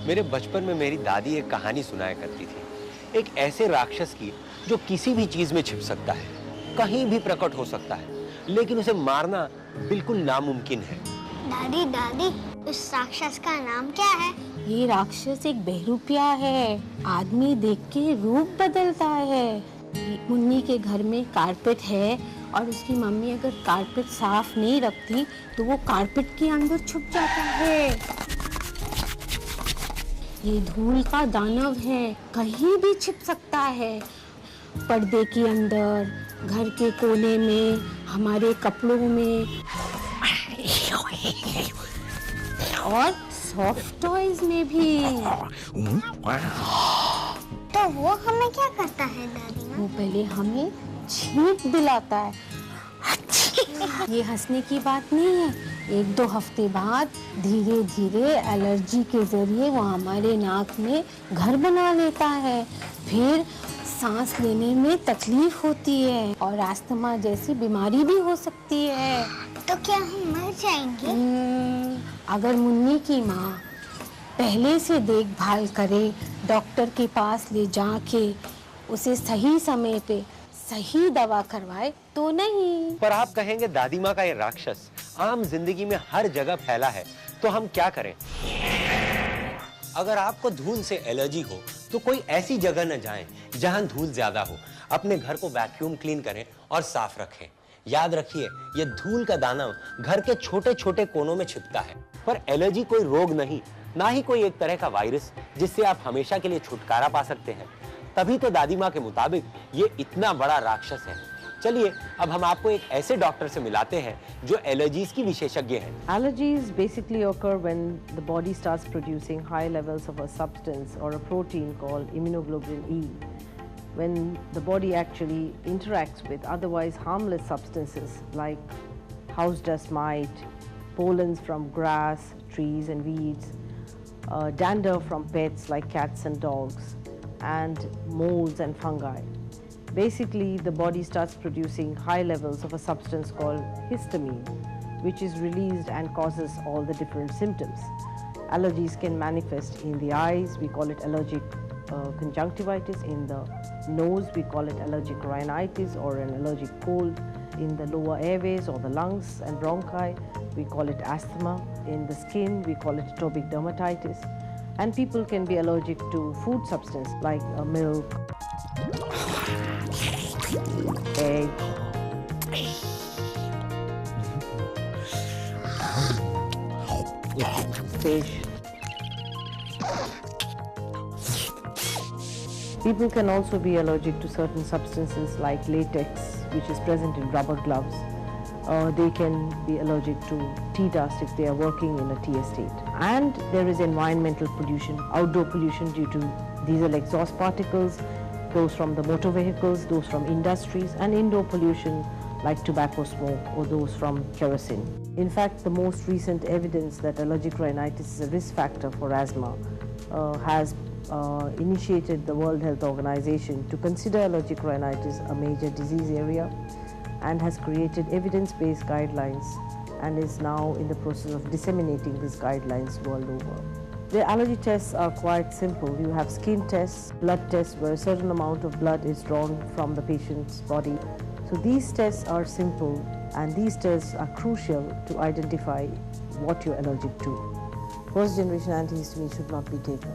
मेरे बचपन में मेरी दादी एक कहानी सुनाया करती थी, एक ऐसे राक्षस की जो किसी भी चीज में छिप सकता है, कहीं भी प्रकट हो सकता है, लेकिन उसे मारना बिल्कुल नामुमकिन है। दादी दादी, उस राक्षस का नाम क्या है? ये राक्षस एक बहरूपिया है, आदमी देख के रूप बदलता है। मुन्नी के घर में कारपेट है और उसकी मम्मी अगर कारपेट साफ नहीं रखती तो वो कारपेट के अंदर छुप जाता है। ये धूल का दानव है, कहीं भी छिप सकता है, पर्दे के अंदर, घर के कोने में, हमारे कपड़ों में और सॉफ्ट टॉयज में भी। तो वो हमें क्या करता है दादी माँ? वो पहले हमें छींक दिलाता है। ये हंसने की बात नहीं है, 1-2 हफ्ते बाद धीरे धीरे एलर्जी के जरिए वो हमारे नाक में घर बना लेता है। फिर सांस लेने में तकलीफ होती है और अस्थमा जैसी बीमारी भी हो सकती है। तो क्या हम मर जाएंगे? अगर मुन्नी की माँ पहले से देखभाल करे, डॉक्टर के पास ले जाके उसे सही समय पे सही दवा करवाए तो नहीं। पर आप कहेंगे दादी माँ का ये राक्षस आम जिंदगी में हर जगह फैला है, तो हम क्या करें? अगर आपको धूल से एलर्जी हो तो कोई ऐसी जगह न जाएं जहां धूल ज्यादा हो। अपने घर को वैक्यूम क्लीन करें और साफ रखें। याद रखिए, ये धूल का दानव घर के छोटे छोटे कोनों में छिपता है। पर एलर्जी कोई रोग नहीं, ना ही कोई एक तरह का वायरस जिससे आप हमेशा के लिए छुटकारा पा सकते हैं। तभी तो दादी माँ के मुताबिक ये इतना बड़ा राक्षस है। चलिए अब हम आपको एक ऐसे डॉक्टर से मिलाते हैं जो एलर्जीज की विशेषज्ञ हैं। Allergies basically occur when the body starts producing high levels of a substance or a protein called immunoglobulin E. When the body actually interacts with otherwise harmless substances like house dust mite, pollens from grass, trees and weeds, dander from pets like cats and dogs, and molds and fungi. Basically, the body starts producing high levels of a substance called histamine, which is released and causes all the different symptoms. Allergies can manifest in the eyes, we call it allergic conjunctivitis. In the nose, we call it allergic rhinitis or an allergic cold. In the lower airways or the lungs and bronchi, we call it asthma. In the skin, we call it atopic dermatitis. And people can be allergic to food substance like milk, egg, fish. People can also be allergic to certain substances like latex, which is present in rubber gloves. They can be allergic to tea dust if they are working in a tea estate. And there is environmental pollution, outdoor pollution due to diesel exhaust particles, those from the motor vehicles, those from industries, and indoor pollution like tobacco smoke or those from kerosene. In fact, the most recent evidence that allergic rhinitis is a risk factor for asthma has initiated the World Health Organization to consider allergic rhinitis a major disease area and has created evidence-based guidelines and is now in the process of disseminating these guidelines world over. The allergy tests are quite simple. You have skin tests, blood tests where a certain amount of blood is drawn from the patient's body. So these tests are simple and these tests are crucial to identify what you're allergic to. First generation antihistamine should not be taken.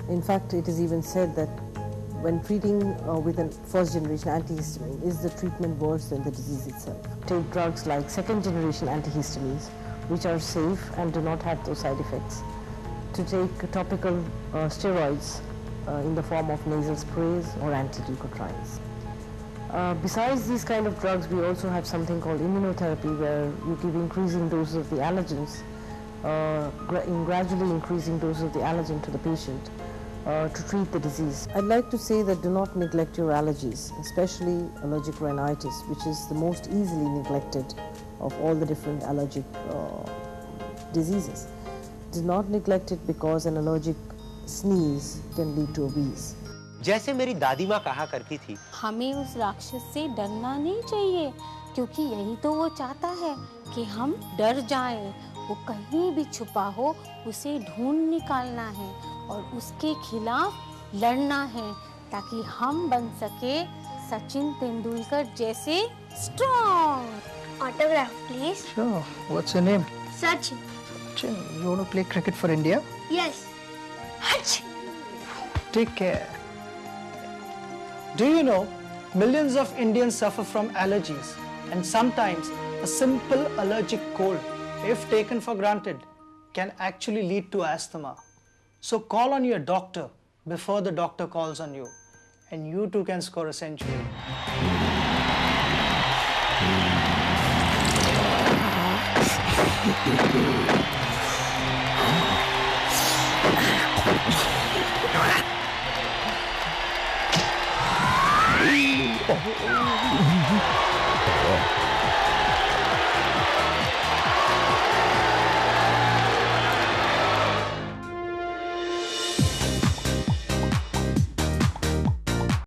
In fact, it is even said that when treating with a first generation antihistamine, is the treatment worse than the disease itself? Take drugs like second generation antihistamines, which are safe and do not have those side effects. To take topical steroids in the form of nasal sprays or anti-leukotrienes. Besides these kind of drugs, we also have something called immunotherapy, where you give increasing doses of the allergens, gradually increasing doses of the allergen to the patient to treat the disease. I'd like to say that do not neglect your allergies, especially allergic rhinitis, which is the most easily neglected of all the different allergic diseases. Do not neglect it because an allergic sneeze can lead to a wheeze. जैसे मेरी दादी माँ कहा करती थी, हमें उस राक्षस से डरना नहीं चाहिए, क्योंकि यही तो वो चाहता है कि हम डर जाएं वो कहीं भी छुपा हो उसे ढूंढ निकालना है और उसके खिलाफ लड़ना है ताकि हम बन सके सचिन तेंदुलकर जैसे strong. Autograph please. Sure. What's your name? Sachin. Chin, you want to play cricket for India? Yes. Hutch. Take care. Do you know, millions of Indians suffer from allergies, and sometimes a simple allergic cold, if taken for granted, can actually lead to asthma. So call on your doctor before the doctor calls on you, and you too can score a century.